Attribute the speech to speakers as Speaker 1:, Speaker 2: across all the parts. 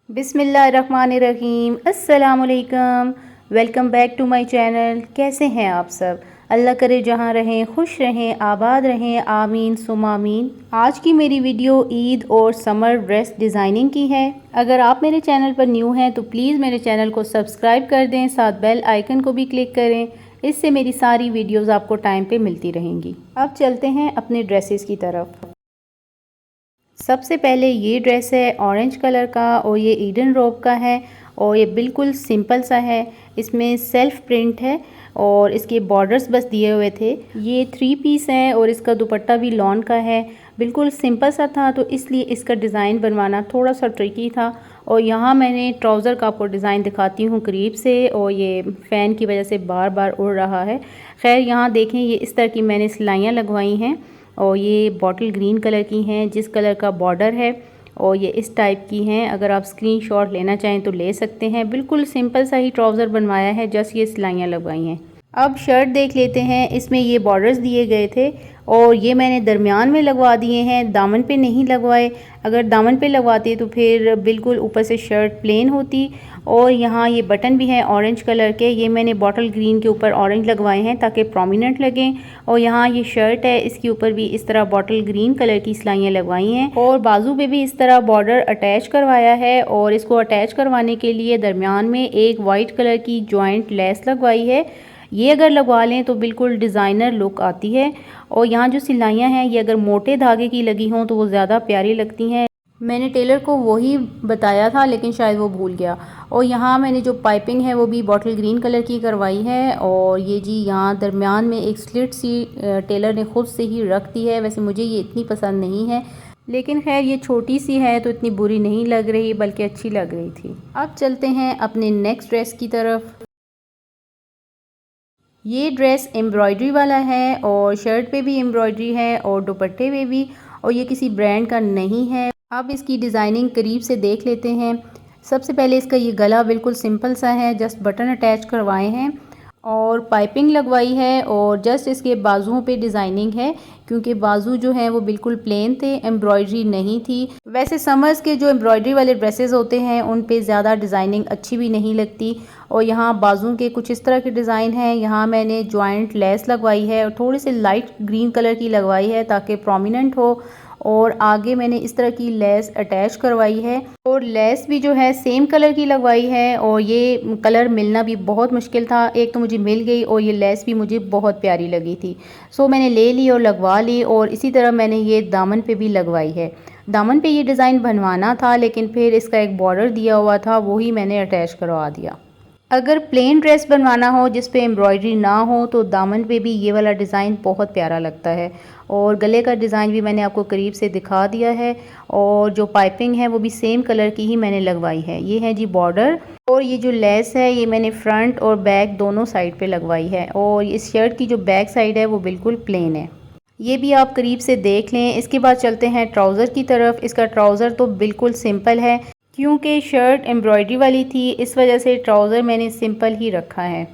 Speaker 1: बिस्मिल्लाहिर्रहमानिर्रहीम। अस्सलामुअलैकुम। Welcome back to my channel. कैसे हैं आप सब? अल्लाह करे जहाँ रहें खुश रहें, आबाद रहें, आमीन सुम आमीन। आज की मेरी वीडियो ईद और समर ड्रेस डिज़ाइनिंग की है। अगर आप मेरे चैनल पर न्यू हैं तो प्लीज़ मेरे चैनल को सब्सक्राइब कर दें, साथ बेल आइकन को भी क्लिक करें। इससे मेरी सारी वीडियोज़ आपको टाइम पर मिलती रहेंगी। अब चलते हैं अपने ड्रेसेस की तरफ। सबसे पहले ये ड्रेस है ऑरेंज कलर का और ये ईडन रोब का है और ये बिल्कुल सिंपल सा है। इसमें सेल्फ प्रिंट है और इसके बॉर्डर्स बस दिए हुए थे। ये 3 पीस है और इसका दुपट्टा भी लॉन का है। बिल्कुल सिंपल सा था तो इसलिए इसका डिज़ाइन बनवाना थोड़ा सा ट्रिकी था। और यहाँ मैंने ट्राउज़र का आपको डिज़ाइन दिखाती हूँ करीब से, और ये फ़ैन की वजह से बार बार उड़ रहा है। खैर यहाँ देखें, ये इस तरह की मैंने सिलाइयाँ लगवाई हैं और ये बॉटल ग्रीन कलर की हैं जिस कलर का बॉर्डर है, और ये इस टाइप की हैं। अगर आप स्क्रीनशॉट लेना चाहें तो ले सकते हैं। बिल्कुल सिंपल सा ही ट्राउज़र बनवाया है, जस्ट ये सिलाइयाँ लगवाई हैं। अब शर्ट देख लेते हैं। इसमें ये बॉर्डर्स दिए गए थे और ये मैंने दरमियान में लगवा दिए हैं, दामन पे नहीं लगवाए। अगर दामन पे लगवाते तो फिर बिल्कुल ऊपर से शर्ट प्लेन होती। और यहाँ ये बटन भी हैं ऑरेंज कलर के, ये मैंने बॉटल ग्रीन के ऊपर ऑरेंज लगवाए हैं ताकि प्रोमिनेंट लगें। और यहाँ ये शर्ट है, इसके ऊपर भी इस तरह बॉटल ग्रीन कलर की सिलाइयाँ लगवाई हैं और बाजू पे भी इस तरह बॉर्डर अटैच करवाया है। और इसको अटैच करवाने के लिए दरमियान में एक वाइट कलर की जॉइंट लेस लगवाई है। ये अगर लगवा लें तो बिल्कुल डिज़ाइनर लुक आती है। और यहाँ जो सिलाइयाँ हैं ये अगर मोटे धागे की लगी हों तो वो ज़्यादा प्यारी लगती हैं। मैंने टेलर को वही बताया था लेकिन शायद वो भूल गया। और यहाँ मैंने जो पाइपिंग है वो भी बॉटल ग्रीन कलर की करवाई है। और ये जी यहाँ दरमियान में एक स्लिट सी टेलर ने ख़ुद से ही रख दी है। वैसे मुझे ये इतनी पसंद नहीं है, लेकिन खैर ये छोटी सी है तो इतनी बुरी नहीं लग रही, बल्कि अच्छी लग रही थी। अब चलते हैं अपने नेक्स्ट ड्रेस की तरफ। ये ड्रेस एम्ब्रॉयडरी वाला है और शर्ट पे भी एम्ब्रॉयडरी है और दुपट्टे पे भी, और ये किसी ब्रांड का नहीं है। अब इसकी डिज़ाइनिंग करीब से देख लेते हैं। सबसे पहले इसका ये गला बिल्कुल सिंपल सा है, जस्ट बटन अटैच करवाए हैं और पाइपिंग लगवाई है। और जस्ट इसके बाजुओं पे डिज़ाइनिंग है क्योंकि बाजू जो हैं वो बिल्कुल प्लेन थे, एम्ब्रॉयडरी नहीं थी। वैसे समर्स के जो एम्ब्रॉयडरी वाले ड्रेसेस होते हैं उन पे ज़्यादा डिज़ाइनिंग अच्छी भी नहीं लगती। और यहाँ बाजू के कुछ इस तरह के डिज़ाइन हैं। यहाँ मैंने जॉइंट लेस लगवाई है और थोड़ी सी लाइट ग्रीन कलर की लगवाई है ताकि प्रोमिनेंट हो। और आगे मैंने इस तरह की लेस अटैच करवाई है और लेस भी जो है सेम कलर की लगवाई है। और ये कलर मिलना भी बहुत मुश्किल था, एक तो मुझे मिल गई और ये लेस भी मुझे बहुत प्यारी लगी थी, सो मैंने ले ली और लगवा ली। और इसी तरह मैंने ये दामन पे भी लगवाई है। दामन पे ये डिज़ाइन बनवाना था लेकिन फिर इसका एक बॉर्डर दिया हुआ था, वही मैंने अटैच करवा दिया। अगर प्लेन ड्रेस बनवाना हो जिस पे एम्ब्रॉयडरी ना हो तो दामन पे भी ये वाला डिज़ाइन बहुत प्यारा लगता है। और गले का डिज़ाइन भी मैंने आपको करीब से दिखा दिया है। और जो पाइपिंग है वो भी सेम कलर की ही मैंने लगवाई है। ये है जी बॉर्डर, और ये जो लेस है ये मैंने फ्रंट और बैक दोनों साइड पे लगवाई है। और इस शर्ट की जो बैक साइड है वो बिल्कुल प्लेन है, ये भी आप करीब से देख लें। इसके बाद चलते हैं ट्राउज़र की तरफ। इसका ट्राउज़र तो बिल्कुल सिंपल है क्योंकि शर्ट एम्ब्रॉयडरी वाली थी, इस वजह से ट्राउज़र मैंने सिंपल ही रखा है।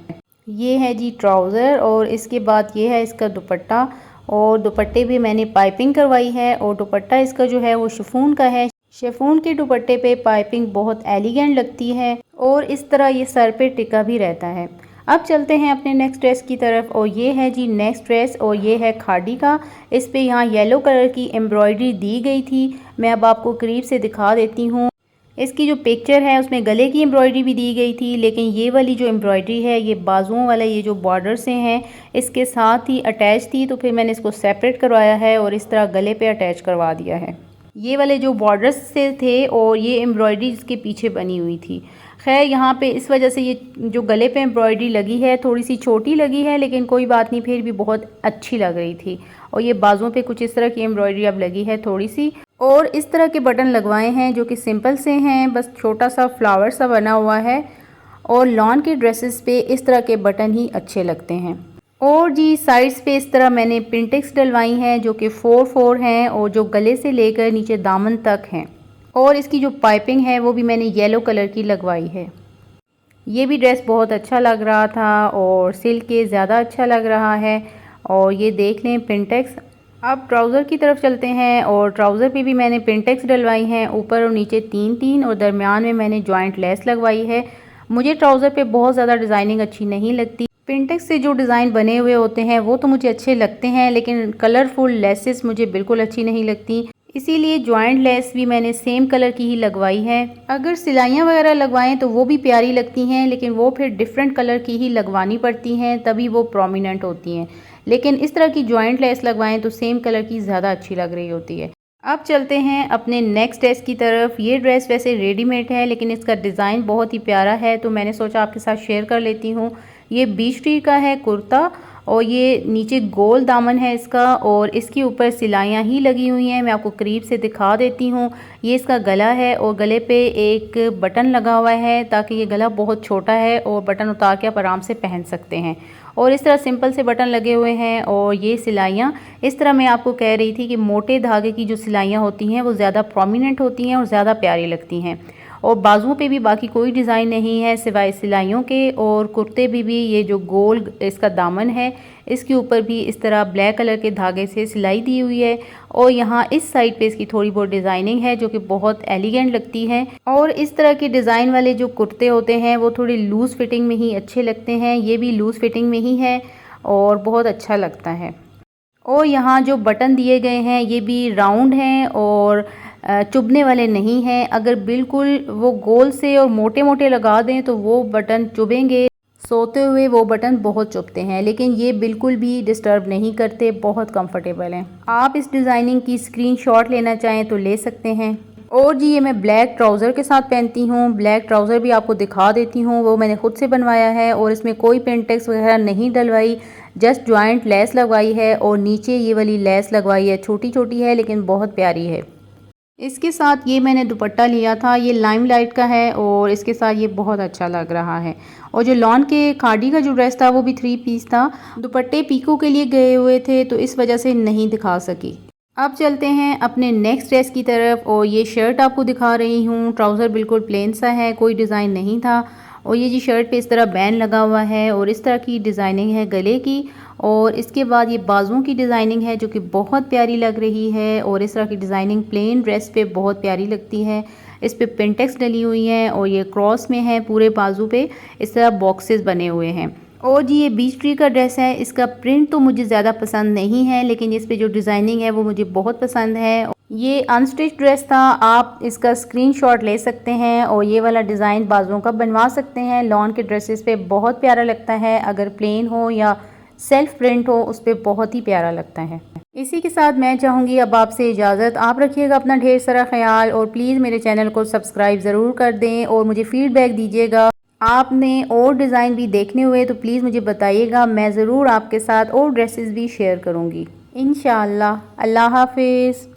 Speaker 1: ये है जी ट्राउज़र, और इसके बाद ये है इसका दुपट्टा। और दुपट्टे भी मैंने पाइपिंग करवाई है और दुपट्टा इसका जो है वो शिफॉन का है। शिफॉन के दुपट्टे पे पाइपिंग बहुत एलिगेंट लगती है और इस तरह ये सर पे टिका भी रहता है। अब चलते हैं अपने नेक्स्ट ड्रेस की तरफ, और ये है जी नेक्स्ट ड्रेस, और ये है खादी का। इस पे यहाँ येलो कलर की एम्ब्रॉयडरी दी गई थी। मैं अब आपको करीब से दिखा देती हूँ। इसकी जो पिक्चर है उसमें गले की एम्ब्रॉयडरी भी दी गई थी, लेकिन ये वाली जो एम्ब्रॉयडरी है ये बाजुओं वाला ये जो बॉर्डर से हैं इसके साथ ही अटैच थी, तो फिर मैंने इसको सेपरेट करवाया है और इस तरह गले पे अटैच करवा दिया है। ये वाले जो बॉर्डर्स से थे और ये एम्ब्रॉयडरी इसके पीछे बनी हुई थी। खैर यहाँ पे इस वजह से ये जो गले पे एम्ब्रॉयडरी लगी है थोड़ी सी छोटी लगी है, लेकिन कोई बात नहीं, फिर भी बहुत अच्छी लग रही थी। और ये बाजुओं पे कुछ इस तरह की एम्ब्रॉयडरी अब लगी है थोड़ी सी, और इस तरह के बटन लगवाए हैं जो कि सिंपल से हैं, बस छोटा सा फ्लावर सा बना हुआ है। और लॉन के ड्रेसेस पे इस तरह के बटन ही अच्छे लगते हैं। और जी साइड्स पे इस तरह मैंने पिंटेक्स डलवाई हैं जो कि 4-4 हैं और जो गले से लेकर नीचे दामन तक हैं। और इसकी जो पाइपिंग है वो भी मैंने येलो कलर की लगवाई है। ये भी ड्रेस बहुत अच्छा लग रहा था और सिल्क के ज़्यादा अच्छा लग रहा है। और ये देख लें पिंटेक्स। अब ट्राउज़र की तरफ चलते हैं और ट्राउज़र पे भी मैंने पिनटेक्स डलवाई हैं, ऊपर और नीचे 3-3 और दरमियान में मैंने जॉइंट लेस लगवाई है। मुझे ट्राउज़र पे बहुत ज़्यादा डिज़ाइनिंग अच्छी नहीं लगती। पिनटेक्स से जो डिज़ाइन बने हुए होते हैं वो तो मुझे अच्छे लगते हैं, लेकिन कलरफुल लेसेस मुझे बिल्कुल अच्छी नहीं लगती। इसीलिए जॉइंट लेस भी मैंने सेम कलर की ही लगवाई है। अगर सिलाइयाँ वगैरह लगवाएं तो वो भी प्यारी लगती हैं, लेकिन वो फिर डिफरेंट कलर की ही लगवानी पड़ती हैं, तभी वो प्रोमिनेंट होती हैं। लेकिन इस तरह की जॉइंट लेस लगवाएं तो सेम कलर की ज़्यादा अच्छी लग रही होती है। अब चलते हैं अपने नेक्स्ट ड्रेस की तरफ। ये ड्रेस वैसे रेडीमेड है, लेकिन इसका डिज़ाइन बहुत ही प्यारा है, तो मैंने सोचा आपके साथ शेयर कर लेती हूँ। ये बीच टी का है कुर्ता और ये नीचे गोल दामन है इसका, और इसके ऊपर सिलाइयाँ ही लगी हुई हैं। मैं आपको करीब से दिखा देती हूँ। ये इसका गला है और गले पे एक बटन लगा हुआ है, ताकि ये गला बहुत छोटा है और बटन उतार के आप आराम से पहन सकते हैं। और इस तरह सिंपल से बटन लगे हुए हैं। और ये सिलाइयाँ इस तरह मैं आपको कह रही थी कि मोटे धागे की जो सिलाइयाँ होती हैं वो ज़्यादा प्रोमिनेंट होती हैं और ज़्यादा प्यारी लगती हैं। और बाजुओं पे भी बाकी कोई डिज़ाइन नहीं है सिवाय सिलाइयों के। और कुर्ते भी ये जो गोल इसका दामन है, इसके ऊपर भी इस तरह ब्लैक कलर के धागे से सिलाई दी हुई है। और यहाँ इस साइड पे इसकी थोड़ी बहुत डिज़ाइनिंग है जो कि बहुत एलिगेंट लगती है। और इस तरह के डिज़ाइन वाले जो कुर्ते होते हैं वो थोड़ी लूज़ फिटिंग में ही अच्छे लगते हैं। ये भी लूज़ फिटिंग में ही है और बहुत अच्छा लगता है। और यहाँ जो बटन दिए गए हैं ये भी राउंड हैं और चुभने वाले नहीं हैं। अगर बिल्कुल वो गोल से और मोटे मोटे लगा दें तो वो बटन चुभेंगे, सोते हुए वो बटन बहुत चुभते हैं, लेकिन ये बिल्कुल भी डिस्टर्ब नहीं करते, बहुत कंफर्टेबल हैं। आप इस डिज़ाइनिंग की स्क्रीनशॉट लेना चाहें तो ले सकते हैं। और जी ये मैं ब्लैक ट्राउज़र के साथ पहनती हूँ। ब्लैक ट्राउज़र भी आपको दिखा देती हूँ, वो मैंने खुद से बनवाया है और इसमें कोई पिनटेक्स वगैरह नहीं डलवाई, जस्ट जॉइंट लेस लगवाई है और नीचे ये वाली लेस लगवाई है। छोटी छोटी है लेकिन बहुत प्यारी है। इसके साथ ये मैंने दुपट्टा लिया था, ये लाइमलाइट का है और इसके साथ ये बहुत अच्छा लग रहा है। और जो लॉन के खाड़ी का जो ड्रेस था वो भी 3 पीस था। दुपट्टे पीको के लिए गए हुए थे तो इस वजह से नहीं दिखा सकी। अब चलते हैं अपने नेक्स्ट ड्रेस की तरफ और ये शर्ट आपको दिखा रही हूँ। ट्राउज़र बिल्कुल प्लेन सा है, कोई डिज़ाइन नहीं था। और ये जी शर्ट पे इस तरह बैन लगा हुआ है और इस तरह की डिज़ाइनिंग है गले की। और इसके बाद ये बाजुओं की डिज़ाइनिंग है जो कि बहुत प्यारी लग रही है। और इस तरह की डिज़ाइनिंग प्लेन ड्रेस पे बहुत प्यारी लगती है। इस पे पिनटेक्स डली हुई हैं और ये क्रॉस में है, पूरे बाजू पे इस तरह बॉक्सेस बने हुए हैं। और जी ये बीच ट्री का ड्रेस है, इसका प्रिंट तो मुझे ज़्यादा पसंद नहीं है, लेकिन इस पे जो डिज़ाइनिंग है वो मुझे बहुत पसंद है। ये अनस्टिच ड्रेस था, आप इसका स्क्रीनशॉट ले सकते हैं और ये वाला डिज़ाइन बाजुओं का बनवा सकते हैं। लॉन के ड्रेसेस पे बहुत प्यारा लगता है, अगर प्लेन हो या सेल्फ प्रिंट हो उस पर बहुत ही प्यारा लगता है। इसी के साथ मैं चाहूँगी अब आपसे इजाज़त। आप रखिएगा अपना ढेर सारा ख्याल और प्लीज़ मेरे चैनल को सब्सक्राइब ज़रूर कर दें और मुझे फ़ीडबैक दीजिएगा। आपने और डिज़ाइन भी देखने हुए तो प्लीज़ मुझे बताइएगा, मैं ज़रूर आपके साथ और ड्रेसेस भी शेयर करूँगी इंशाअल्लाह। अल्लाह हाफिज़।